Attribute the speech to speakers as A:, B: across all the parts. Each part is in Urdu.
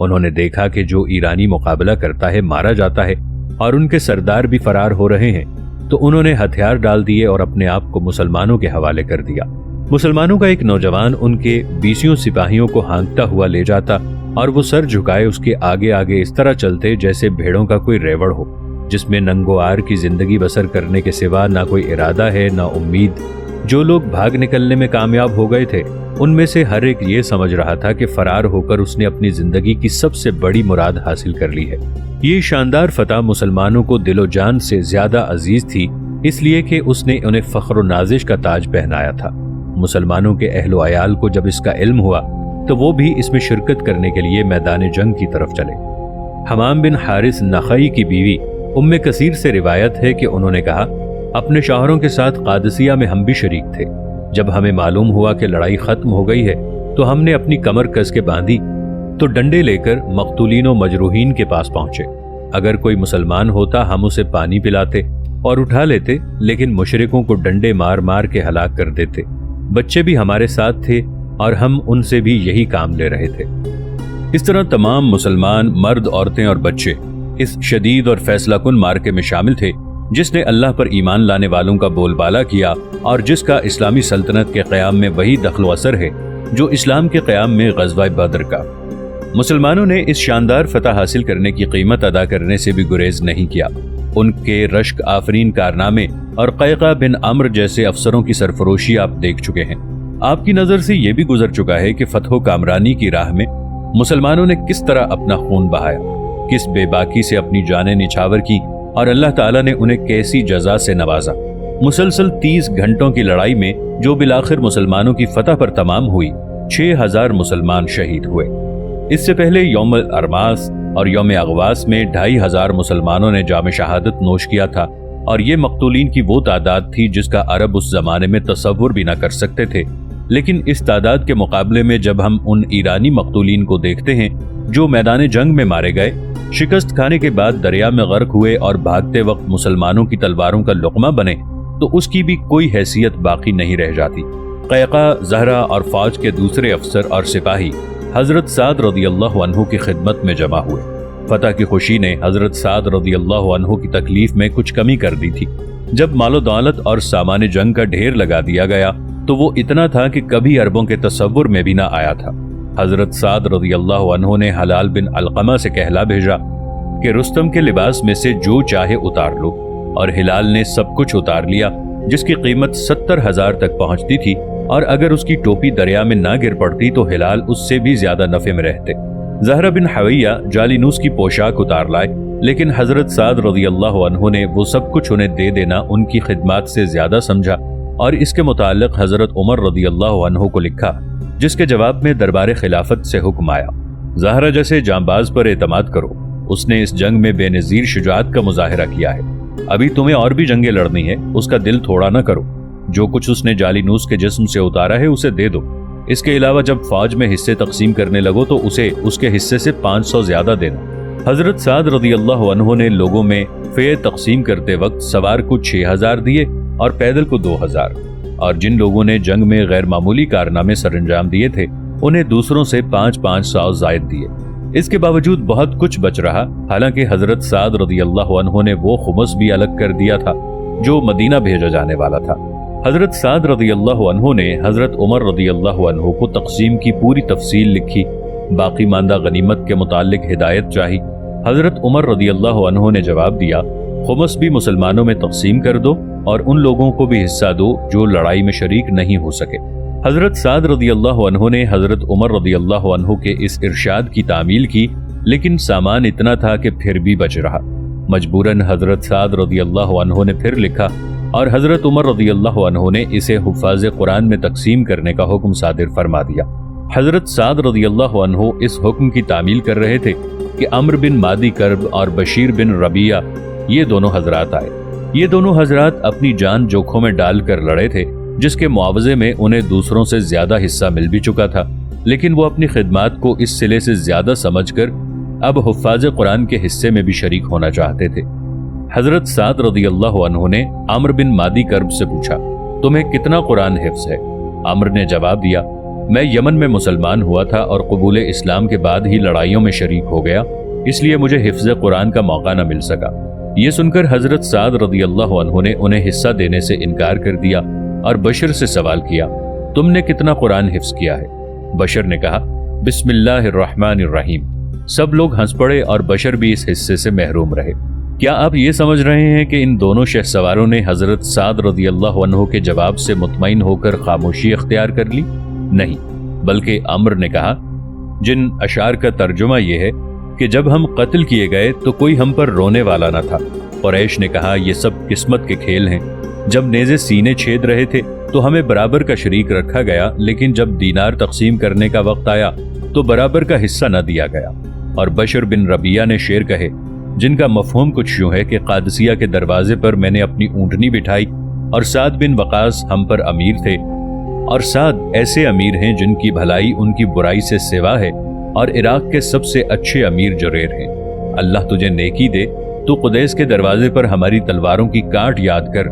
A: انہوں نے دیکھا کہ جو ایرانی مقابلہ کرتا ہے مارا جاتا ہے اور ان کے سردار بھی فرار ہو رہے ہیں، تو انہوں نے ہتھیار ڈال دیے اور اپنے آپ کو مسلمانوں کے حوالے کر دیا۔ مسلمانوں کا ایک نوجوان ان کے 20 سپاہیوں کو ہانکتا ہوا لے جاتا اور وہ سر جھکائے اس کے آگے آگے اس طرح چلتے جیسے بھیڑوں کا کوئی ریوڑ ہو، جس میں ننگو آر کی زندگی بسر کرنے کے سوا نہ کوئی ارادہ ہے نہ امید۔ جو لوگ بھاگ نکلنے میں کامیاب ہو گئے تھے، ان میں سے ہر ایک یہ سمجھ رہا تھا کہ فرار ہو کر اس نے اپنی زندگی کی سب سے بڑی مراد حاصل کر لی ہے۔ یہ شاندار فتح مسلمانوں کو دل و جان سے زیادہ عزیز تھی، اس لیے کہ اس نے انہیں فخر و نازش کا تاج پہنایا تھا۔ مسلمانوں کے اہل و عیال کو جب اس کا علم ہوا تو وہ بھی اس میں شرکت کرنے کے لیے میدان جنگ کی طرف چلے۔ حمام بن حارث نخعی کی بیوی ام کثیر سے روایت ہے کہ انہوں نے کہا، اپنے شوہروں کے ساتھ قادسیہ میں ہم بھی شریک تھے۔ جب ہمیں معلوم ہوا کہ لڑائی ختم ہو گئی ہے تو ہم نے اپنی کمر کس کے باندھی تو ڈنڈے لے کر مقتولین و مجروحین کے پاس پہنچے۔ اگر کوئی مسلمان ہوتا ہم اسے پانی پلاتے اور اٹھا لیتے، لیکن مشرکوں کو ڈنڈے مار مار کے ہلاک کر دیتے۔ بچے بھی ہمارے ساتھ تھے اور ہم ان سے بھی یہی کام لے رہے تھے۔ اس طرح تمام مسلمان مرد، عورتیں اور بچے اس شدید اور فیصلہ کن معرکے میں شامل تھے، جس نے اللہ پر ایمان لانے والوں کا بول بالا کیا اور جس کا اسلامی سلطنت کے قیام میں وہی دخل و اثر ہے جو اسلام کے قیام میں غزوہ بدر کا۔ مسلمانوں نے اس شاندار فتح حاصل کرنے کی قیمت ادا کرنے سے بھی گریز نہیں کیا۔ ان کے رشک آفرین کارنامے اور قیقہ بن عمرو جیسے افسروں کی سرفروشی آپ دیکھ چکے ہیں۔ آپ کی نظر سے یہ بھی گزر چکا ہے کہ فتح و کامرانی کی راہ میں مسلمانوں نے کس طرح اپنا خون بہایا، کس بے باکی سے اپنی جانیں نچھاور کی اور اللہ تعالیٰ نے انہیں کیسی جزا سے نوازا۔ مسلسل 30 گھنٹوں کی لڑائی میں جو بالآخر مسلمانوں کی فتح پر تمام ہوئی، 6000 مسلمان شہید ہوئے۔ اس سے پہلے یوم الارماس اور یوم اغواس میں 2500 مسلمانوں نے جام شہادت نوش کیا تھا، اور یہ مقتولین کی وہ تعداد تھی جس کا عرب اس زمانے میں تصور بھی نہ کر سکتے تھے۔ لیکن اس تعداد کے مقابلے میں جب ہم ان ایرانی مقتولین کو دیکھتے ہیں جو میدان جنگ میں مارے گئے، شکست کھانے کے بعد دریا میں غرق ہوئے اور بھاگتے وقت مسلمانوں کی تلواروں کا لقمہ بنے، تو اس کی بھی کوئی حیثیت باقی نہیں رہ جاتی۔ قیقہ، زہرہ اور فوج کے دوسرے افسر اور سپاہی حضرت سعد رضی اللہ عنہ کی خدمت میں جمع ہوئے۔ فتح کی خوشی نے حضرت سعد رضی اللہ عنہ کی تکلیف میں کچھ کمی کر دی تھی۔ جب مال و دولت اور سامان جنگ کا ڈھیر لگا دیا گیا تو وہ اتنا تھا کہ کبھی عربوں کے تصور میں بھی نہ آیا تھا۔ حضرت سعد رضی اللہ عنہ نے حلال بن علقمہ سے کہلا بھیجا کہ رستم کے لباس میں سے جو چاہے اتار لو، اور ہلال نے سب کچھ اتار لیا، جس کی قیمت 70,000 تک پہنچتی تھی، اور اگر اس کی ٹوپی دریا میں نہ گر پڑتی تو ہلال اس سے بھی زیادہ نفع میں رہتے۔ زہرہ بن حویہ جالینوس کی پوشاک اتار لائے، لیکن حضرت سعد رضی اللہ عنہ نے وہ سب کچھ انہیں دے دینا ان کی خدمات سے زیادہ سمجھا، اور اس کے متعلق حضرت عمر رضی اللہ عنہ کو لکھا، جس کے جواب میں دربار خلافت سے حکم آیا، زہرہ جیسے جانباز پر اعتماد کرو، اس نے اس جنگ میں بے نظیر شجاعت کا مظاہرہ کیا ہے۔ ابھی تمہیں اور بھی جنگیں لڑنی ہے، اس کا دل تھوڑا نہ کرو، جو کچھ اس نے جالینوس کے جسم سے اتارا ہے اسے دے دو۔ اس کے علاوہ جب فوج میں حصے تقسیم کرنے لگو تو اسے اس کے حصے سے 500 زیادہ دینا۔ حضرت سعد رضی اللہ عنہ نے لوگوں میں فے تقسیم کرتے وقت سوار کو 6000 دیے اور پیدل کو 2000، اور جن لوگوں نے جنگ میں غیر معمولی کارنامے سر انجام دیے تھے انہیں دوسروں سے 500 زائد دیے۔ اس کے باوجود بہت کچھ بچ رہا، حالانکہ حضرت سعد رضی اللہ عنہ نے وہ خمس بھی الگ کر دیا تھا جو مدینہ بھیجا جانے والا تھا۔ حضرت سعد رضی اللہ عنہ نے حضرت عمر رضی اللہ عنہ کو تقسیم کی پوری تفصیل لکھی، باقی ماندہ غنیمت کے متعلق ہدایت چاہی۔ حضرت عمر رضی اللہ عنہ نے جواب دیا، خمس بھی مسلمانوں میں تقسیم کر دو اور ان لوگوں کو بھی حصہ دو جو لڑائی میں شریک نہیں ہو سکے۔ حضرت سعد رضی اللہ عنہ نے حضرت عمر رضی اللہ عنہ کے اس ارشاد کی تعمیل کی، لیکن سامان اتنا تھا کہ پھر بھی بچ رہا۔ مجبوراً حضرت سعد رضی اللہ عنہ نے پھر لکھا، اور حضرت عمر رضی اللہ عنہ نے اسے حفاظ قرآن میں تقسیم کرنے کا حکم صادر فرما دیا۔ حضرت سعد رضی اللہ عنہ اس حکم کی تعمیل کر رہے تھے کہ عمرو بن مادی کرب اور بشیر بن ربیعہ یہ دونوں حضرات آئے۔ یہ دونوں حضرات اپنی جان جوکھوں میں ڈال کر لڑے تھے، جس کے معاوضے میں انہیں دوسروں سے زیادہ حصہ مل بھی چکا تھا، لیکن وہ اپنی خدمات کو اس صلے سے زیادہ سمجھ کر اب حفاظ قرآن کے حصے میں بھی شریک ہونا چاہتے تھے۔ حضرت سعد رضی اللہ عنہ نے عمرو بن مادی کرب سے پوچھا، تمہیں کتنا قرآن حفظ ہے؟ عمرو نے جواب دیا، میں یمن میں مسلمان ہوا تھا اور قبول اسلام کے بعد ہی لڑائیوں میں شریک ہو گیا، اس لیے مجھے حفظ قرآن کا موقع نہ مل سکا۔ یہ سن کر حضرت سعد رضی اللہ عنہ نے انہیں حصہ دینے سے انکار کر دیا اور بشر سے سوال کیا، تم نے کتنا قرآن حفظ کیا ہے؟ بشر نے کہا، بسم اللہ الرحمن الرحیم۔ سب لوگ ہنس پڑے اور بشر بھی اس حصے سے محروم رہے۔ کیا آپ یہ سمجھ رہے ہیں کہ ان دونوں شہسواروں نے حضرت سعد رضی اللہ عنہ کے جواب سے مطمئن ہو کر خاموشی اختیار کر لی؟ نہیں، بلکہ عمرو نے کہا، جن اشعار کا ترجمہ یہ ہے کہ جب ہم قتل کیے گئے تو کوئی ہم پر رونے والا نہ تھا۔ قریش نے کہا، یہ سب قسمت کے کھیل ہیں۔ جب نیزے سینے چھید رہے تھے تو ہمیں برابر کا شریک رکھا گیا، لیکن جب دینار تقسیم کرنے کا وقت آیا تو برابر کا حصہ نہ دیا گیا۔ اور بشر بن ربیہ نے شعر کہے جن کا مفہوم کچھ یوں ہے کہ قادسیہ کے دروازے پر میں نے اپنی اونٹنی بٹھائی اور سعد بن وقاص ہم پر امیر تھے، اور سعد ایسے امیر ہیں جن کی بھلائی ان کی برائی سے سوا ہے، اور عراق کے سب سے اچھے امیر جریر ہیں۔ اللہ تجھے نیکی دے، تو قدیس کے دروازے پر ہماری تلواروں کی کاٹ یاد کر،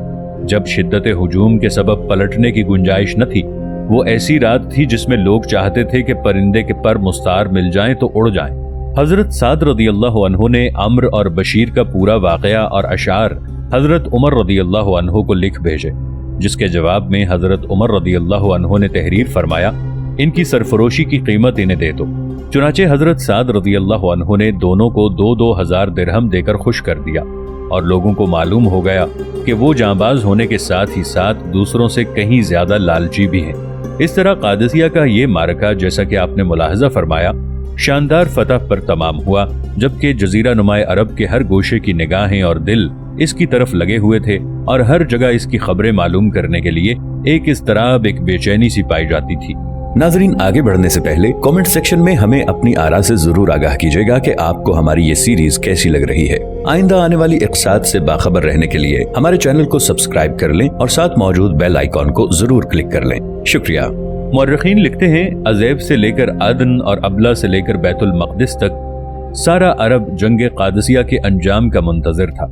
A: جب شدت ہجوم کے سبب پلٹنے کی گنجائش نہ تھی۔ وہ ایسی رات تھی جس میں لوگ چاہتے تھے کہ پرندے کے پر مستعار مل جائیں تو اڑ جائیں۔ حضرت سعد رضی اللہ عنہ نے عمرو اور بشیر کا پورا واقعہ اور اشعار حضرت عمر رضی اللہ عنہ کو لکھ بھیجے، جس کے جواب میں حضرت عمر رضی اللہ عنہ نے تحریر فرمایا، ان کی سرفروشی کی قیمت انہیں دے دو۔ چنانچہ حضرت سعد رضی اللہ عنہ نے دونوں کو 2,000 درہم دے کر خوش کر دیا، اور لوگوں کو معلوم ہو گیا کہ وہ جانباز ہونے کے ساتھ ہی ساتھ دوسروں سے کہیں زیادہ لالچی بھی ہیں۔ اس طرح قادسیہ کا یہ معرکہ، جیسا کہ آپ نے ملاحظہ فرمایا، شاندار فتح پر تمام ہوا، جبکہ جزیرہ نمائے عرب کے ہر گوشے کی نگاہیں اور دل اس کی طرف لگے ہوئے تھے، اور ہر جگہ اس کی خبریں معلوم کرنے کے لیے ایک اضطراب، ایک بے چینی سی پائی جاتی تھی۔
B: ناظرین، آگے بڑھنے سے پہلے کامنٹ سیکشن میں ہمیں اپنی آراء سے ضرور آگاہ کیجیے گا کہ آپ کو ہماری یہ سیریز کیسی لگ رہی ہے۔ آئندہ آنے والی اقساط سے باخبر رہنے کے لیے ہمارے چینل کو سبسکرائب کر لیں اور ساتھ موجود بیل آئیکن کو ضرور کلک کر لیں۔ شکریہ۔
A: مورخین لکھتے ہیں، عزیب سے لے کر عدن اور ابلا سے لے کر بیت المقدس تک سارا عرب جنگ قادسیہ کے انجام کا منتظر تھا۔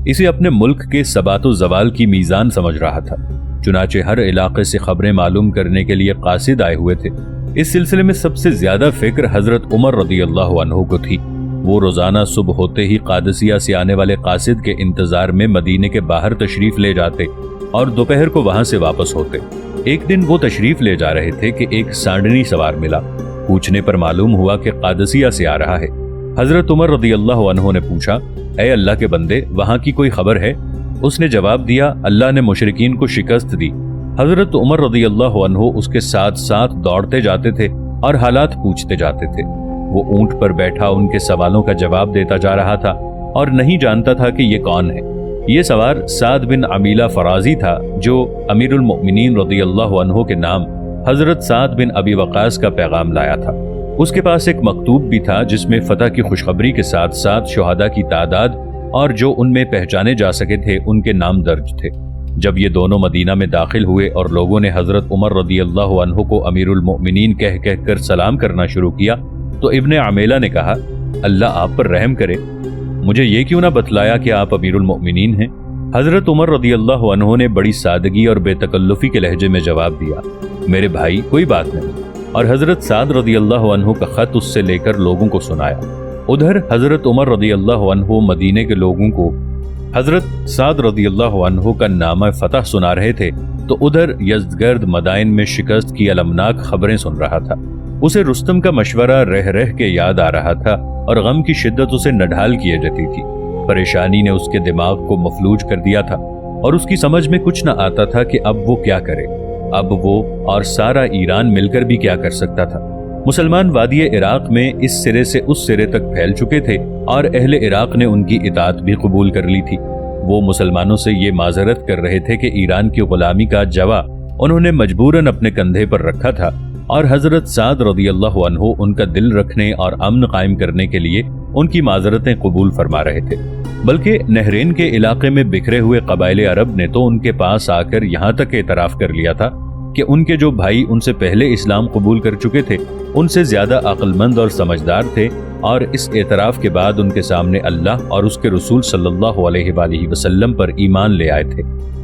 A: اسے اپنے ملک کے ثبات و زوال کی میزان سمجھ رہا تھا، چنانچہ ہر علاقے سے خبریں معلوم کرنے کے لیے قاصد آئے ہوئے تھے۔ اس سلسلے میں سب سے زیادہ فکر حضرت عمر رضی اللہ عنہ کو تھی۔ وہ روزانہ صبح ہوتے ہی قادسیہ سے آنے والے قاصد کے انتظار میں مدینے کے باہر تشریف لے جاتے اور دوپہر کو وہاں سے واپس ہوتے۔ ایک دن وہ تشریف لے جا رہے تھے کہ ایک سانڈنی سوار ملا۔ پوچھنے پر معلوم ہوا کہ قادسیہ سے آ رہا ہے۔ حضرت عمر رضی اللہ عنہ نے پوچھا، اے اللہ کے بندے، وہاں کی کوئی خبر ہے؟ اس نے جواب دیا، اللہ نے مشرکین کو شکست دی۔ حضرت عمر رضی اللہ عنہ اس کے ساتھ ساتھ دوڑتے جاتے تھے اور حالات پوچھتے جاتے تھے۔ وہ اونٹ پر بیٹھا ان کے سوالوں کا جواب دیتا جا رہا تھا اور نہیں جانتا تھا کہ یہ کون ہے۔ یہ سوار سعد بن عمیلہ فرازی تھا، جو امیر المؤمنین رضی اللہ عنہ کے نام حضرت سعد بن ابی وقاص کا پیغام لایا تھا۔ اس کے پاس ایک مکتوب بھی تھا جس میں فتح کی خوشخبری کے ساتھ ساتھ شہداء کی تعداد اور جو ان میں پہچانے جا سکے تھے ان کے نام درج تھے۔ جب یہ دونوں مدینہ میں داخل ہوئے اور لوگوں نے حضرت عمر رضی اللہ عنہ کو امیر المؤمنین کہہ کر سلام کرنا شروع کیا تو ابن عمیلہ نے کہا، اللہ آپ پر رحم کرے، مجھے یہ کیوں نہ بتلایا کہ آپ امیر المؤمنین ہیں؟ حضرت عمر رضی اللہ عنہ نے بڑی سادگی اور بے تکلفی کے لہجے میں جواب دیا، میرے بھائی کوئی بات نہیں، اور حضرت سعد رضی اللہ عنہ کا خط اس سے لے کر لوگوں کو سنایا۔ ادھر حضرت عمر رضی اللہ عنہ مدینے کے لوگوں کو حضرت سعد رضی اللہ عنہ کا نامہ فتح سنا رہے تھے تو ادھر یزدگرد مدائن میں شکست کی المناک خبریں سن رہا تھا۔ اسے رستم کا مشورہ رہ رہ کے یاد آ رہا تھا اور غم کی شدت اسے نڈھال کیے جاتی تھی۔ پریشانی نے اس کے دماغ کو مفلوج کر دیا تھا اور اس کی سمجھ میں کچھ نہ آتا تھا کہ اب وہ کیا کرے۔ اب وہ اور سارا ایران مل کر بھی کیا کر سکتا تھا؟ مسلمان وادی عراق میں اس سرے سے اس سرے تک پھیل چکے تھے اور اہل عراق نے ان کی اطاعت بھی قبول کر لی تھی۔ وہ مسلمانوں سے یہ معذرت کر رہے تھے کہ ایران کی غلامی کا جوا انہوں نے مجبوراً اپنے کندھے پر رکھا تھا، اور حضرت سعد رضی اللہ عنہ ان کا دل رکھنے اور امن قائم کرنے کے لیے ان کی معذرتیں قبول فرما رہے تھے۔ بلکہ نہرین کے علاقے میں بکھرے ہوئے قبائل عرب نے تو ان کے پاس آ کر یہاں تک اعتراف کر لیا تھا کہ ان کے جو بھائی ان سے پہلے اسلام قبول کر چکے تھے ان سے زیادہ عقل مند اور سمجھدار تھے، اور اس اعتراف کے بعد ان کے سامنے اللہ اور اس کے رسول صلی اللہ علیہ وآلہ وسلم پر ایمان لے آئے تھے۔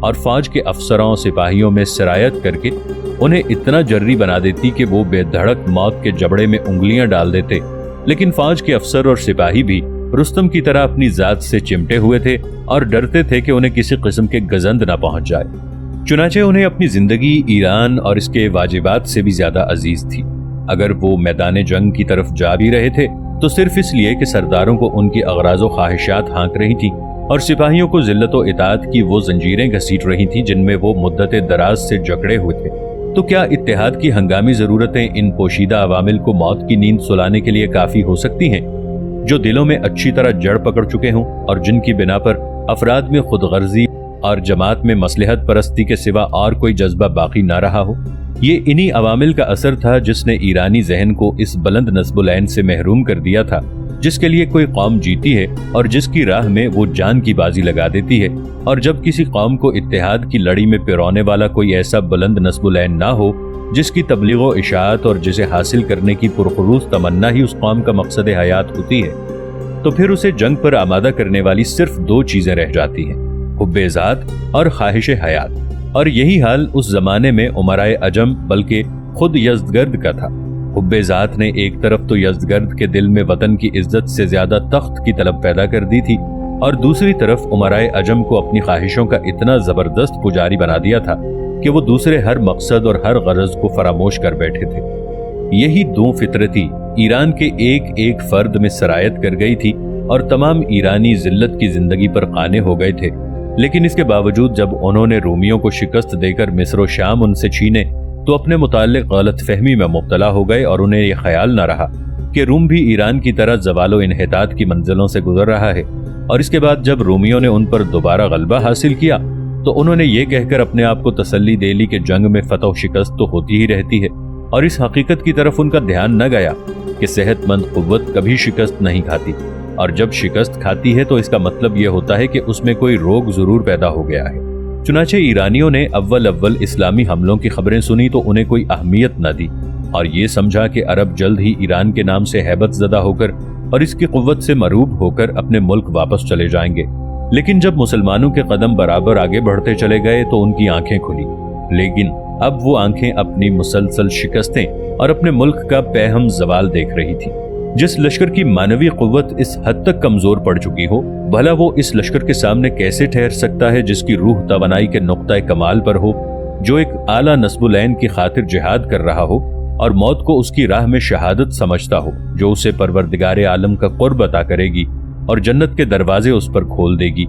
A: اور فوج کے افسروں سپاہیوں میں سرایت کر کے انہیں اتنا جرری بنا دیتی کہ وہ بے دھڑک موت کے جبڑے میں انگلیاں ڈال دیتے۔ لیکن فوج کے افسر اور سپاہی بھی رستم کی طرح اپنی ذات سے چمٹے ہوئے تھے اور ڈرتے تھے کہ انہیں کسی قسم کے گزند نہ پہنچ جائے۔ چنانچہ انہیں اپنی زندگی ایران اور اس کے واجبات سے بھی زیادہ عزیز تھی۔ اگر وہ میدان جنگ کی طرف جا بھی رہے تھے تو صرف اس لیے کہ سرداروں کو ان کی اغراض و خواہشات ہانک رہی تھیں اور سپاہیوں کو ذلت و اطاعت کی وہ زنجیریں گھسیٹ رہی تھیں جن میں وہ مدت دراز سے جکڑے ہوئے تھے۔ تو کیا اتحاد کی ہنگامی ضرورتیں ان پوشیدہ عوامل کو موت کی نیند سلانے کے لیے کافی ہو سکتی ہیں، جو دلوں میں اچھی طرح جڑ پکڑ چکے ہوں اور جن کی بنا پر افراد میں خود غرضی اور جماعت میں مصلحت پرستی کے سوا اور کوئی جذبہ باقی نہ رہا ہو؟ یہ انہی عوامل کا اثر تھا جس نے ایرانی ذہن کو اس بلند نصب العین سے محروم کر دیا تھا جس کے لیے کوئی قوم جیتی ہے اور جس کی راہ میں وہ جان کی بازی لگا دیتی ہے، اور جب کسی قوم کو اتحاد کی لڑی میں پیرونے والا کوئی ایسا بلند نصب العین نہ ہو جس کی تبلیغ و اشاعت اور جسے حاصل کرنے کی پرخروش تمنا ہی اس قوم کا مقصد حیات ہوتی ہے، تو پھر اسے جنگ پر آمادہ کرنے والی صرف دو چیزیں رہ جاتی ہیں، حب ذات اور خواہش حیات۔ اور یہی حال اس زمانے میں امرائے عجم بلکہ خود یزدگرد کا تھا۔ حب ذات نے ایک طرف تو یزدگرد کے دل میں وطن کی عزت سے زیادہ تخت کی طلب پیدا کر دی تھی، اور دوسری طرف امرائے عجم کو اپنی خواہشوں کا اتنا زبردست پجاری بنا دیا تھا کہ وہ دوسرے ہر مقصد اور ہر غرض کو فراموش کر بیٹھے تھے۔ یہی دو فطرتی ایران کے ایک ایک فرد میں سرایت کر گئی تھی اور تمام ایرانی ذلت کی زندگی پر قانے ہو گئے تھے، لیکن اس کے باوجود جب انہوں نے رومیوں کو شکست دے کر مصر و شام ان سے چھینے تو اپنے متعلق غلط فہمی میں مبتلا ہو گئے، اور انہیں یہ خیال نہ رہا کہ روم بھی ایران کی طرح زوال و انحطاط کی منزلوں سے گزر رہا ہے۔ اور اس کے بعد جب رومیوں نے ان پر دوبارہ غلبہ حاصل کیا تو انہوں نے یہ کہہ کر اپنے آپ کو تسلی دے لی کہ جنگ میں فتح و شکست تو ہوتی ہی رہتی ہے، اور اس حقیقت کی طرف ان کا دھیان نہ گیا کہ صحت مند قوت کبھی شکست نہیں کھاتی، اور جب شکست کھاتی ہے تو اس کا مطلب یہ ہوتا ہے کہ اس میں کوئی روگ ضرور پیدا ہو گیا ہے۔ چنانچہ ایرانیوں نے اول اسلامی حملوں کی خبریں سنی تو انہیں کوئی اہمیت نہ دی، اور یہ سمجھا کہ عرب جلد ہی ایران کے نام سے ہیبت زدہ ہو کر اور اس کی قوت سے مروب ہو کر اپنے ملک واپس چلے جائیں گے۔ لیکن جب مسلمانوں کے قدم برابر آگے بڑھتے چلے گئے تو ان کی آنکھیں کھلی، لیکن اب وہ آنکھیں اپنی مسلسل شکستیں اور اپنے ملک کا پیہم زوال دیکھ رہی تھی۔ جس لشکر کی معنوی قوت اس حد تک کمزور پڑ چکی ہو، بھلا وہ اس لشکر کے سامنے کیسے ٹھہر سکتا ہے جس کی روح توانائی کے نقطہ کمال پر ہو، جو ایک اعلیٰ نصب العین کی خاطر جہاد کر رہا ہو اور موت کو اس کی راہ میں شہادت سمجھتا ہو، جو اسے پروردگار عالم کا قرب عطا کرے گی اور جنت کے دروازے اس پر کھول دے گی،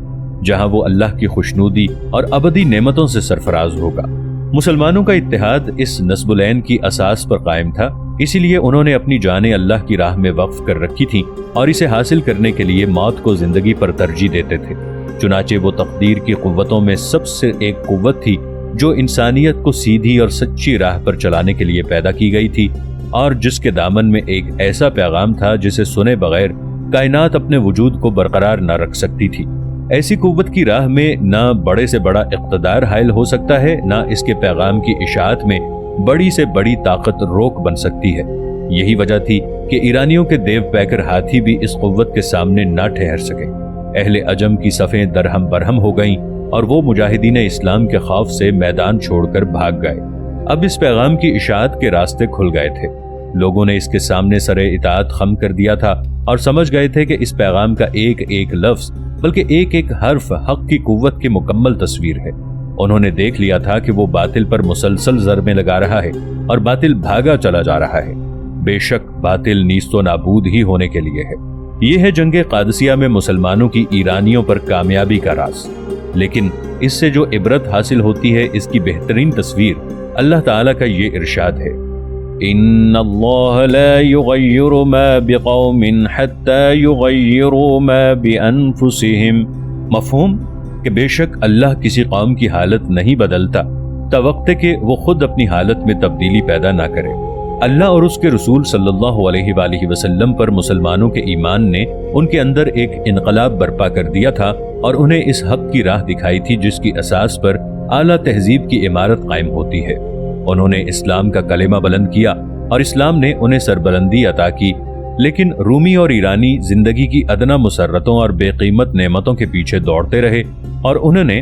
A: جہاں وہ اللہ کی خوشنودی اور ابدی نعمتوں سے سرفراز ہوگا۔ مسلمانوں کا اتحاد اس نصب العین کی اساس پر قائم تھا، اسی لیے انہوں نے اپنی جانیں اللہ کی راہ میں وقف کر رکھی تھیں اور اسے حاصل کرنے کے لیے موت کو زندگی پر ترجیح دیتے تھے۔ چنانچہ وہ تقدیر کی قوتوں میں سب سے ایک قوت تھی جو انسانیت کو سیدھی اور سچی راہ پر چلانے کے لیے پیدا کی گئی تھی، اور جس کے دامن میں ایک ایسا پیغام تھا جسے سنے بغیر کائنات اپنے وجود کو برقرار نہ رکھ سکتی تھی۔ ایسی قوت کی راہ میں نہ بڑے سے بڑا اقتدار حائل ہو سکتا ہے، نہ اس کے پیغام کی اشاعت میں بڑی سے بڑی طاقت روک بن سکتی ہے۔ یہی وجہ تھی کہ ایرانیوں کے دیو پیکر ہاتھی بھی اس قوت کے سامنے نہ ٹھہر سکے۔ اہل عجم کی صفیں درہم برہم ہو گئیں اور وہ مجاہدین اسلام کے خوف سے میدان چھوڑ کر بھاگ گئے۔ اب اس پیغام کی اشاعت کے راستے کھل گئے تھے۔ لوگوں نے اس کے سامنے سر اطاعت خم کر دیا تھا اور سمجھ گئے تھے کہ اس پیغام کا ایک ایک لفظ بلکہ ایک ایک حرف حق کی قوت کی مکمل تصویر ہے۔ انہوں نے دیکھ لیا تھا کہ وہ باطل پر مسلسل ضربیں لگا رہا ہے اور باطل بھاگا چلا جا رہا ہے۔ بے شک باطل نیست و نابود ہی ہونے کے لیے ہے۔ یہ ہے جنگ قادسیہ میں مسلمانوں کی ایرانیوں پر کامیابی کا راز۔ لیکن اس سے جو عبرت حاصل ہوتی ہے، اس کی بہترین تصویر اللہ تعالیٰ کا یہ ارشاد ہے، ان اللہ لا یغیر ما بقوم حتی یغیروا ما بانفسہم۔ مفہوم کہ بے شک اللہ کسی قوم کی حالت نہیں بدلتا توقع کہ وہ خود اپنی حالت میں تبدیلی پیدا نہ کرے۔ اللہ اور اس کے رسول صلی اللہ علیہ وآلہ وسلم پر مسلمانوں کے ایمان نے ان کے اندر ایک انقلاب برپا کر دیا تھا اور انہیں اس حق کی راہ دکھائی تھی جس کی اساس پر اعلیٰ تہذیب کی عمارت قائم ہوتی ہے۔ انہوں نے اسلام کا کلمہ بلند کیا اور اسلام نے انہیں سربلندی عطا کی، لیکن رومی اور ایرانی زندگی کی ادنا مسرتوں اور بے قیمت نعمتوں کے پیچھے دوڑتے رہے اور انہوں نے